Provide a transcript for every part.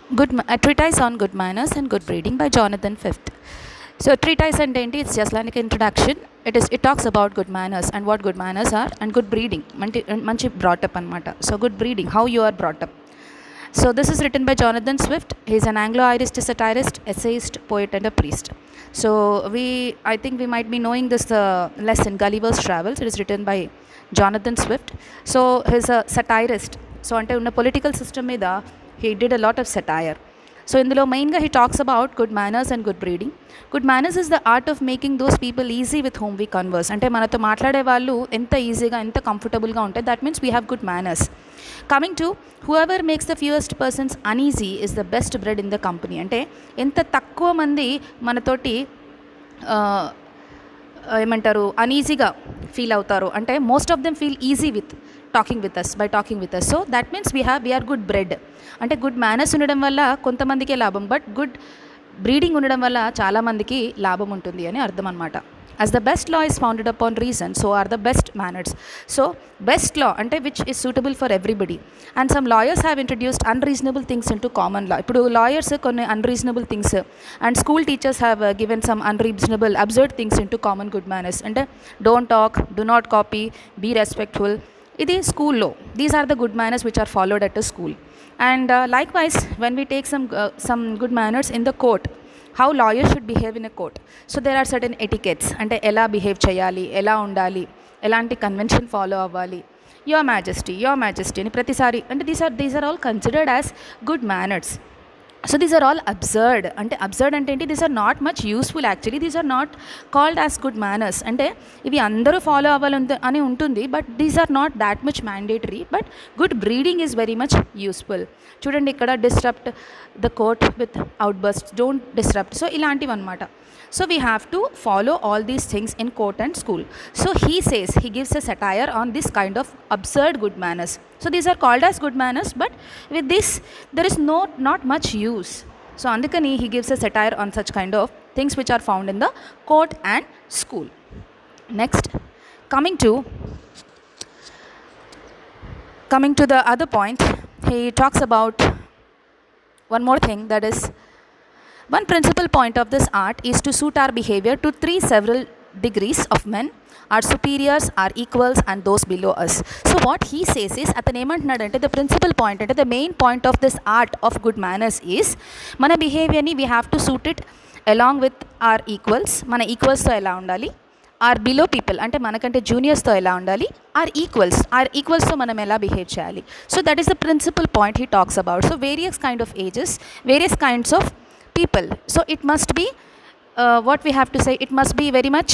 A treatise on good manners and good breeding by Jonathan Swift. So treatise and enti, it's just like an introduction. It talks about good manners and what good manners are and good breeding. Manchi brought up anamata. So good breeding, how you are brought up. So this is written by Jonathan Swift. He is an Anglo-Irish satirist, essayist, poet and a priest. So I think we might be knowing this lesson, Gulliver's Travels. It is written by Jonathan Swift. So he's a satirist. So ante unna political system meeda he did a lot of satire. So ఇందులో మెయిన్గా he talks about good manners and good breeding. Good manners is the art of making those people easy with whom we converse. అంటే మనతో మాట్లాడే వాళ్ళు ఎంత ఈజీగా ఎంత కంఫర్టబుల్గా ఉంటాయి, that means we have good manners. Coming to whoever makes the fewest persons uneasy is the best bred in the company. అంటే ఎంత తక్కువ మంది మనతోటి ఏమంటారు అనీజీగా ఫీల్ అవుతారు అంటే most of them feel easy with talking with us by talking with us. So that means we are good bred. అంటే good manners ఉండడం వల్ల కొంతమందికే లాభం, బట్ గుడ్ బ్రీడింగ్ ఉండడం వల్ల చాలామందికి లాభం ఉంటుంది అని అర్థం అనమాట. As the best law is founded upon reason, so are the best manners. So best law ante which is suitable for everybody. And some lawyers have introduced unreasonable things into common law. Ippudu lawyers konni unreasonable things and school teachers have given some unreasonable absurd things into common good manners. Ante don't talk, do not copy, be respectful. Idi school law. These are the good manners which are followed at a school. And likewise when we take some good manners in the court, how lawyers should behave in a court. So there are certain etiquettes అంటే ఎలా behave చేయాలి, ఎలా ఉండాలి, ఎలాంటి convention follow అవ్వాలి, your majesty అని ప్రతిసారి అంటే these are all considered as good manners. So these are all absurd. అంటే అబ్సర్డ్ అంటే ఏంటి, these are not much useful actually. These are not called as good manners. అంటే ఇవి అందరూ ఫాలో అవ్వాలి అని ఉంటుంది, but these are not that much mandatory. But good breeding is very much useful. చూడండి ఇక్కడ disturbed the court with outburst, don't disturbed. So ఇలాంటివి అనమాట. So we have to follow all these things in court and school. So he gives a satire on this kind of absurd good manners. So these are called as good manners, but with this there is not much use. So andukani he gives a satire on such kind of things which are found in the court and school. Next, coming to the other point, he talks about one more thing, that is, one principal point of this art is to suit our behavior to three several degrees of men, our superiors, our equals and those below us. So what he says is, atanu emantunnadante the principal point ante the main point of this art of good manners is mana behavior ni we have to suit it along with our equals. Mana equals తో ఎలా ఉండాలి, are below people అంటే మనకంటే జూనియర్స్తో ఎలా ఉండాలి, are ఈక్వల్స్తో మనం ఎలా behave చేయాలి. So that is the principal point he talks about. So various kind of ages, various kinds of people. So it must be what we have to say, it must be very much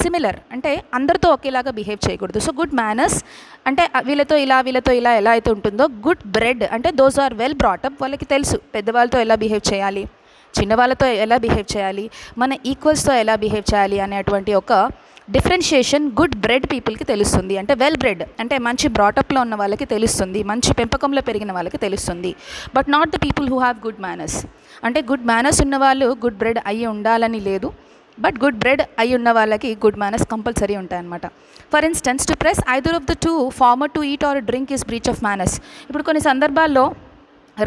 similar. అంటే అందరితో ఒకేలాగా behave చేయకూడదు. So good manners అంటే వీళ్ళతో ఇలా ఎలా అయితే ఉంటుందో, గుడ్ బ్రెడ్ అంటే దోస్ ఆర్ వెల్ బ్రాటప్, వాళ్ళకి తెలుసు పెద్దవాళ్ళతో ఎలా బిహేవ్ చేయాలి, చిన్నవాళ్ళతో ఎలా బిహేవ్ చేయాలి, మన ఈక్వల్స్తో ఎలా బిహేవ్ చేయాలి అనేటువంటి ఒక డిఫరెన్షియేషన్ గుడ్ బ్రెడ్ పీపుల్కి తెలుస్తుంది. అంటే వెల్ బ్రెడ్ అంటే మంచి బ్రాటప్లో ఉన్న వాళ్ళకి తెలుస్తుంది, మంచి పెంపకంలో పెరిగిన వాళ్ళకి తెలుస్తుంది. But not the people who have good manners. అంటే గుడ్ మేనర్స్ ఉన్నవాళ్ళు గుడ్ బ్రెడ్ అయ్యి ఉండాలని లేదు, బట్ గుడ్ బ్రెడ్ అయి ఉన్న వాళ్ళకి గుడ్ మేనర్స్ కంపల్సరీ ఉంటాయన్నమాట. For instance, to press either of the two former to eat or drink is breach of manners. ఇప్పుడు కొన్ని సందర్భాల్లో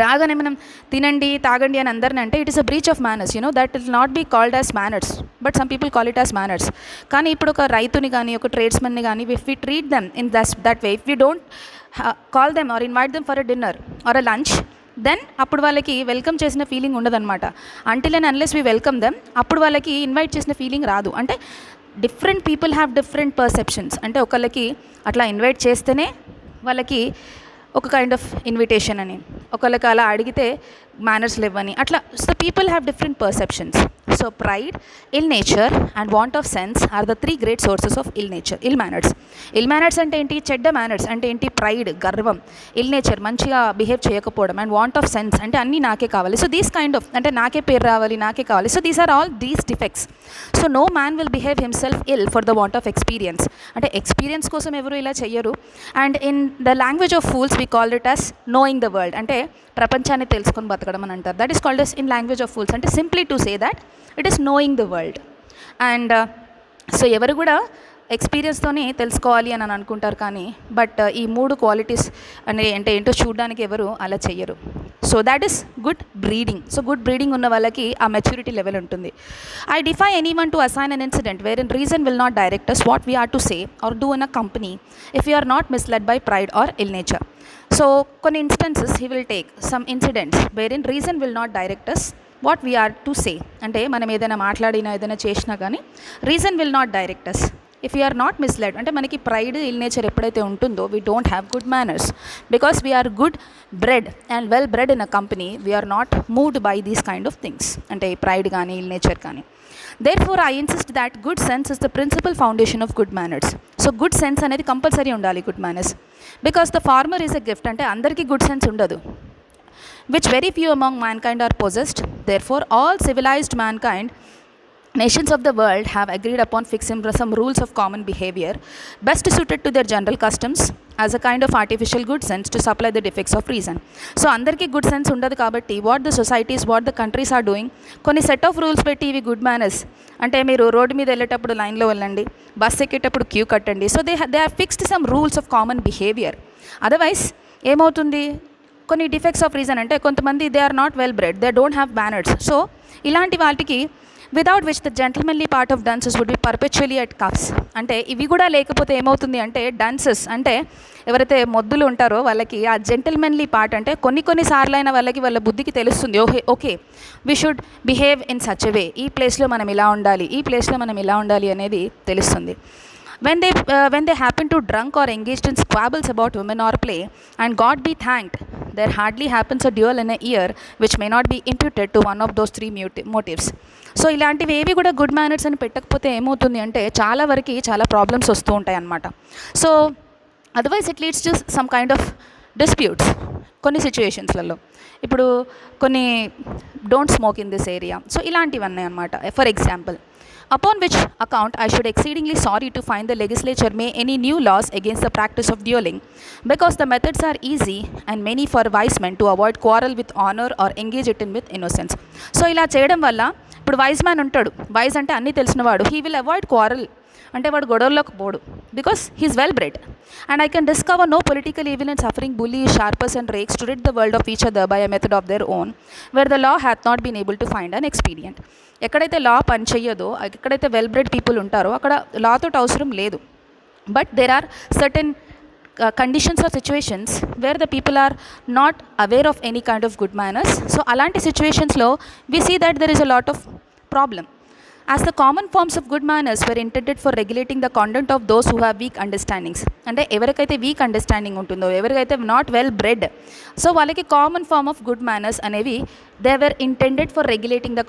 రాగానే మనం తినండి తాగండి అని అందరిని అంటే it is a breach of manners. That will not be called as manners, but some people call it as manners. కానీ ఇప్పుడు ఒక రైతుని కానీ ఒక ట్రేడ్స్మెన్ని కానీ if we treat them in that way, if we don't call them or invite them for a dinner or a lunch, then అప్పుడు వాళ్ళకి వెల్కమ్ చేసిన ఫీలింగ్ ఉండదన్నమాట. Until and unless we welcome them, అప్పుడు వాళ్ళకి ఇన్వైట్ చేసిన feeling రాదు. అంటే different people have different perceptions. అంటే ఒకళ్ళకి అట్లా ఇన్వైట్ చేస్తేనే వాళ్ళకి ఒక కైండ్ ఆఫ్ ఇన్విటేషన్ అని, ఒకళ్ళకి అలా అడిగితే మేనర్స్ లేవని, అట్లా. So people have different perceptions. So pride, ill nature and want of sense are the three great sources of ill manners. Ill manners అంటే ఏంటి, చెడ్డ మేనర్స్ అంటే ఏంటి, ప్రైడ్ గర్వం, ఇల్ నేచర్ మంచిగా బిహేవ్ చేయకపోవడం, అండ్ వాంట్ ఆఫ్ సెన్స్ అంటే అన్నీ నాకే కావాలి. సో దీస్ కైండ్ ఆఫ్ అంటే నాకే పేరు రావాలి, నాకే కావాలి. So these are all these defects. So no man will behave himself ill for the want of experience. అంటే ఎక్స్పీరియన్స్ కోసం ఎవరు ఇలా చెయ్యరు. And in the language of fools we called it as knowing the world. అంటే ప్రపంచాన్ని తెలుసుకొని బతకడం అని అంటారు. That is called as in language of fools. అంటే simply to say that it is knowing the world. And so ఎవరు కూడా ఎక్స్పీరియన్స్తోనే తెలుసుకోవాలి అని అనుకుంటారు, కానీ బట్ ఈ 3 క్వాలిటీస్ అంటే ఏంటో చూడడానికి ఎవరు అలా చెయ్యరు. So that is good breeding. So good breeding ఉన్న వాళ్ళకి ఆ మెచ్యూరిటీ లెవెల్ ఉంటుంది. I defy any one to assign an incident wherein reason will not direct us what we are to say or do in a company if you are not misled by pride or ill nature. So కొన్ని instances he will take some incidents wherein reason will not direct us what we are to say. అంటే మనం ఏదైనా మాట్లాడినా ఏదైనా చేసినా కానీ reason will not direct us. If you are not misled అంటే మనకి ప్రైడ్ ఇల్ నేచర్ ఎప్పుడైతే ఉంటుందో we don't have good manners. Because we are good bred and well bred in a company, we are not moved by these kind of things, అంటే pride కానీ ill nature కానీ. Therefore, I insist that good sense is the principal foundation of good manners. So, good sense అనేది compulsory ఉండాలి good manners. Because the farmer is a gift, అంటే అందరికీ good sense ఉండదు, which very few among mankind are possessed. Therefore, all civilized mankind, nations of the world, have agreed upon fixing some rules of common behavior best suited to their general customs as a kind of artificial good sense to supply the defects of reason. So అందరికీ good sense ఉండదు కాబట్టి what the societies what the countries are doing, కొన్ని set of rules పెట్టి ఇవి good manners, అంటే మీరు road మీద వెళ్ళేటప్పుడు లైన్లో వెళ్ళండి, బస్ ఎక్కేటప్పుడు క్యూ కట్టండి. So they are fixed some rules of common behaviour. Otherwise ఏమవుతుంది, కొన్ని డిఫెక్ట్స్ ఆఫ్ రీజన్, అంటే కొంతమంది they are not well bred, they don't have manners. So ఇలాంటి వాటికి without which the gentlemanly part of dances would be perpetually at cuffs. అంటే ఇవి కూడా లేకపోతే ఏమవుతుంది అంటే డాన్సెస్ అంటే ఎవరైతే మొద్దులు ఉంటారో వాళ్ళకి ఆ జెంటిల్మెన్లీ పార్ట్, అంటే కొన్ని సార్లైన వాళ్ళకి వాళ్ళ బుద్ధికి తెలుస్తుంది, okay we should behave in such a way, ఈ ప్లేస్లో మనం ఇలా ఉండాలి, ఈ ప్లేస్లో మనం ఇలా ఉండాలి అనేది తెలుస్తుంది. When they happen to drunk or engaged in squabbles about women or play, and God be thanked, there hardly happens a duel in a year which may not be imputed to one of those 3 motives. So ఇలాంటివి ఏవి కూడా good manners అని పెట్టకపోతే ఏమవుతుంది అంటే చాలా వరకు చాలా ప్రాబ్లమ్స్ వస్తూ ఉంటాయి అన్నమాట. So otherwise it leads to some kind of disputes కొన్ని సిచ్యువేషన్స్లలో. ఇప్పుడు కొన్ని don't smoke in this area, so ఇలాంటివన్నీ అన్నమాట. For example, upon which account I should exceedingly sorry to find the legislature made any new laws against the practice of dueling, because the methods are easy and many for wise men to avoid quarrel with honor or engage it in with innocence. So ఇలా చేయడం వల్ల ఇప్పుడు wise man ఉంటాడు, wise అంటే అన్నీ తెలిసినవాడు, he will avoid quarrel, అంటే వాడు గొడవల్లోకి పోడు, because he is well bred. And I can discover no political evil and suffering bullies, sharpers and rakes to rid the world of each other by a method of their own, where the law hath not been able to find an expedient. ఎక్కడైతే లా పని చెయ్యదో, ఎక్కడైతే well bread people ఉంటారో అక్కడ లాతో అవసరం లేదు. But there are certain conditions or situations where the people are not aware of any kind of good manners. So అలాంటి సిచ్యువేషన్స్లో we see that there is a lot of problem. As the common forms of good manners were intended for regulating the conduct of those who have weak understandings, అంటే ఎవరికైతే week understanding ఉంటుందో, ఎవరికైతే not well bred, so వాళ్ళకి common form of good manners అనేవి they were intended for regulating the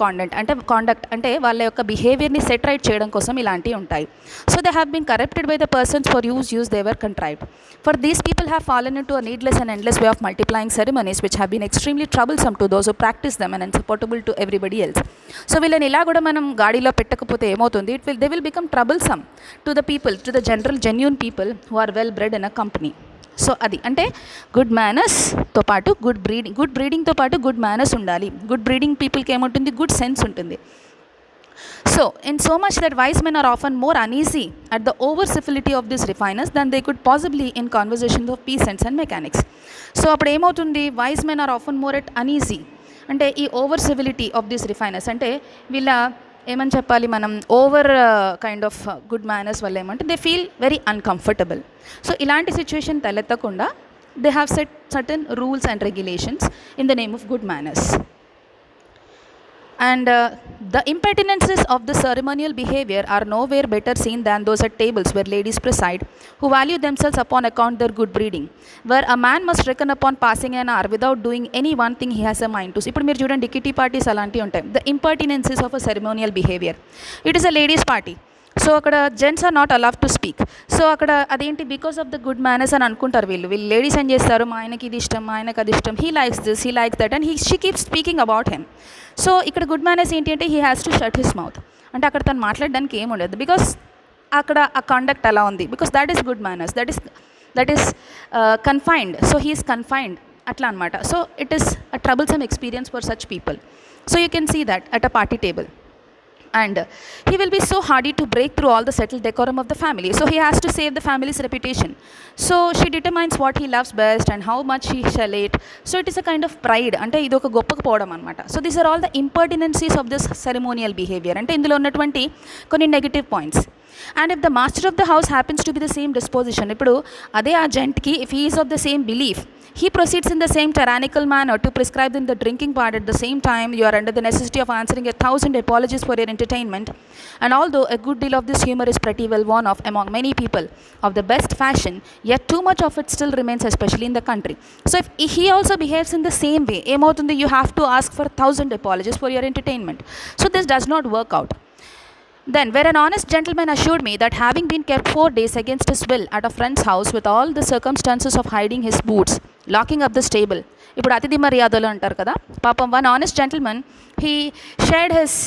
conduct అంటే వాళ్ళ యొక్క బిహేవియర్ని set right చేయడం కోసం ఇలాంటివి ఉంటాయి. So they have been corrupted by the persons for use they were contrived. For these people have fallen into a needless and endless way of multiplying ceremonies which have been extremely troublesome to those who practise them and unsupportable to everybody else. So వీళ్ళని ఇలా కూడా మనం గాడిలో పెట్టకపోతే ఏమవుతుంది, they will become troublesome to the people, to the genuine people who are well bred in a company. So అది అంటే good మేనర్స్తో పాటు గుడ్ బ్రీడింగ్తో పాటు గుడ్ మేనర్స్ ఉండాలి. గుడ్ బ్రీడింగ్ పీపుల్కి ఏముంటుంది, గుడ్ సెన్స్ ఉంటుంది. So, in so much that wise men are often more uneasy at the over-civility of these refiners than they could possibly in conversations of peasants and mechanics. So, అప్పుడు ఏమవుతుంది, wise men are often more at uneasy, అంటే ఈ over civility of this refiners, అంటే వీళ్ళ ఏమని చెప్పాలి మనం, over kind of good manners వల్ల ఏమంటే they feel very uncomfortable. So ఇలాంటి సిచ్యువేషన్ తలెత్తకుండా they have set certain rules and regulations in the name of good manners. And the impertinences of the ceremonial behavior are nowhere better seen than those at tables where ladies preside, who value themselves upon account their good breeding, where a man must reckon upon passing an hour without doing any one thing he has a mind to. ఇప్పుడు మీరు చూడండి kitty parties అలాంటివి ఉంటాయి. The impertinences of a ceremonial behavior. It is a ladies party. So అక్కడ gents are not allowed to speak. So అక్కడ అదేంటి, because of the good manners అని అనుకుంటారు వీళ్ళు లేడీస్ ఏం చేస్తారు, మా ఆయనకి ఇది ఇష్టం, మా ఆయనకు అది ఇష్టం, he likes this, he likes that, and she keeps speaking about him. So ఇక్కడ గుడ్ మేనర్స్ ఏంటి అంటే he has to shut his mouth, అంటే అక్కడ తను మాట్లాడడానికి ఏముండదు, బికాస్ అక్కడ ఆ కాండక్ట్ అలా ఉంది, because that is good manners, that is confined, so he is confined అట్లా అనమాట. So it is a troublesome experience for such people. So you can see that at a party table. and he will be so hardy to break through all the settled decorum of the family. So he has to save the family's reputation. So she determines what he loves best and how much he shall eat. So it is a kind of pride, అంటే ఇది ఒక గొప్పకపోవడం అనమాట. So these are all the impertinences of this ceremonial behaviour, అంటే ఇందులో ఉన్నటువంటి కొన్ని negative points. And if the master of the house happens to be the same disposition, ఇప్పుడు అదే ఆ జెంట్కి if he is of the same belief, he proceeds in the same tyrannical manner to prescribe in the drinking part. At the same time, you are under the necessity of answering 1,000 apologies for your entertainment. And although a good deal of this humor is pretty well worn off among many people of the best fashion, yet too much of it still remains, especially in the country. So if he also behaves in the same way, you have to ask for 1,000 apologies for your entertainment. So this does not work out. Then, where an honest gentleman assured me that having been kept 4 days against his will at a friend's house with all the circumstances of hiding his boots, locking up the stable, ఇప్పుడు అతిథి మర్యాదలు అంటారు కదా, పాపం one honest gentleman he shared his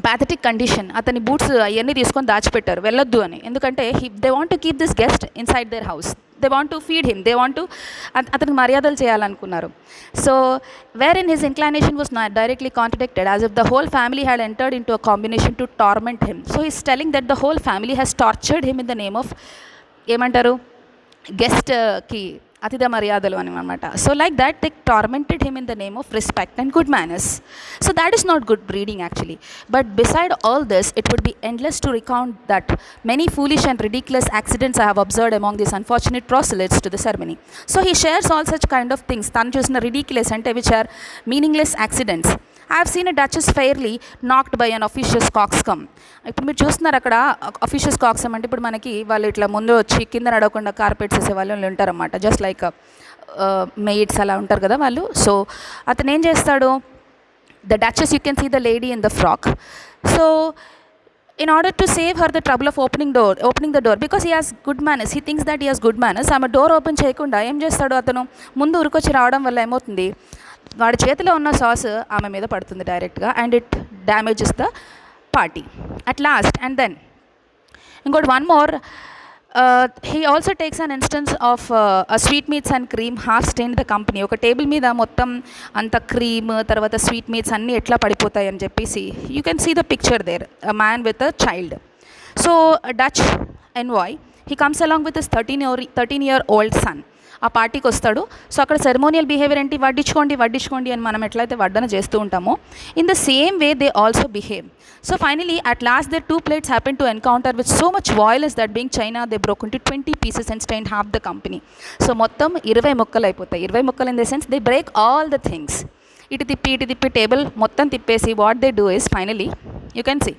pathetic condition, అతని boots అవన్నీ తీసుకొని దాచిపెట్టారు వెళ్ళొద్దు అని, ఎందుకంటే they want to keep this guest inside their house, they want to feed him, they want to అతనికి మర్యాదలు చేయాలనుకున్నారు. So wherein his inclination was not directly contradicted, as if the whole family had entered into a combination to torment him. So he's telling that the whole family has tortured him in the name of ఏమంటారు గెస్ట్కి అతిథి మర్యాదలు అని అనమాట. So like that they tormented him in the name of respect and good manners. So that is not good breeding actually. But beside all this it would be endless to recount that many foolish and ridiculous accidents I have observed among these unfortunate proselytes to the ceremony. So he shares all such kind of things. తను చూసిన ridiculous అంటే which are meaningless accidents. I have seen a duchess fairly knocked by an officious coxcomb. ఇప్పుడు మీరు చూస్తున్నారు అక్కడ officious coxcomb అంటే ఇప్పుడు మనకి వాళ్ళు ఇట్లా ముందు వచ్చి కింద నడవకుండా కార్పెట్స్ వేసే వాళ్ళు ఉంటారన్నమాట, జస్ట్ లైక్ మెయిడ్స్ అలా ఉంటారు కదా వాళ్ళు. సో అతను ఏం చేస్తాడు, the duchess, you can see the lady in the frock. So in order to save her the trouble of opening the door, because he has good manners, he thinks that he has good manners, ఆమె door open చేయకుండా ఏం చేస్తాడు, అతను ముందు ఉరికొచ్చి రావడం వల్ల ఏమవుతుంది, వాడి చేతిలో ఉన్న సాస్ ఆమె మీద పడుతుంది డైరెక్ట్గా, and it damages the party at last. And then ఇంకోటి one more, he also takes an instance of a sweetmeats and cream half stained the company. ఒక టేబుల్ మీద మొత్తం అంత క్రీమ్ తర్వాత స్వీట్ మీట్స్ అన్నీ ఎట్లా పడిపోతాయి అని చెప్పేసి you can see the picture there, a man with a child. So Dutch envoy he comes along with his 13-year-old son. ఆ పార్టీకి వస్తాడు. సో అక్కడ సెరమోనియల్ బిహేవియర్ ఏంటి, వడ్డించుకోండి అని మనం ఎట్లయితే వడ్డన చేస్తూ ఉంటామో, in the same way they also behave. So finally at last their 2 plates happened to encounter with so much violence that being China they broke into 20 pieces and stained half the company. So మొత్తం 20 ముక్కలు అయిపోతాయి. 20 ముక్కలు in the sense they break all the things. ఇటు తిప్పి table మొత్తం తిప్పేసి what they do is finally you can see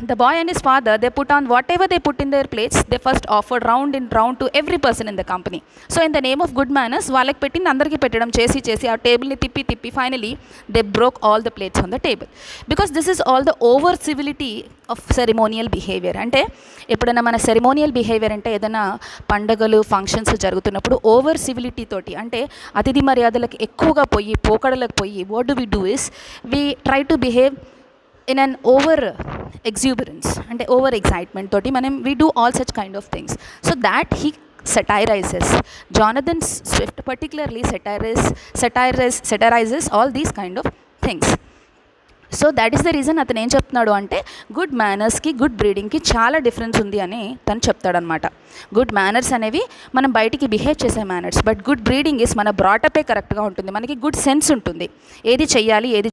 the boy and his father, they put on whatever they put in their plates. They first offered round to every person in the company. So in the name of good manners, వాళ్ళకి పెట్టింది అందరికీ పెట్టడం చేసి ఆ టేబుల్ని తిప్పి finally they broke all the plates on the table. Because this is all the over civility of ceremonial behaviour. అంటే ఎప్పుడైనా మన సెరిమోనియల్ బిహేవియర్ అంటే ఏదైనా పండగలు ఫంక్షన్స్ జరుగుతున్నప్పుడు ఓవర్ సివిలిటీ తోటి, అంటే అతిథి మర్యాదలకు ఎక్కువగా పోయి పోకడలకు పోయి what do we do is we try to behave in an over exuberance and over excitement toti manam we do all such kind of things. So that he satirizes, Jonathan Swift particularly satirizes all these kind of things. So that is the reason అతను ఏం చెప్తున్నాడు అంటే good మేనర్స్కి good బ్రీడింగ్కి చాలా difference ఉంది అని తను చెప్తాడనమాట. Good manners అనేవి మనం బయటికి బిహేవ్ చేసే manners, but good breeding is మన బ్రాటపే కరెక్ట్గా ఉంటుంది, మనకి గుడ్ సెన్స్ ఉంటుంది, ఏది చెయ్యాలి ఏది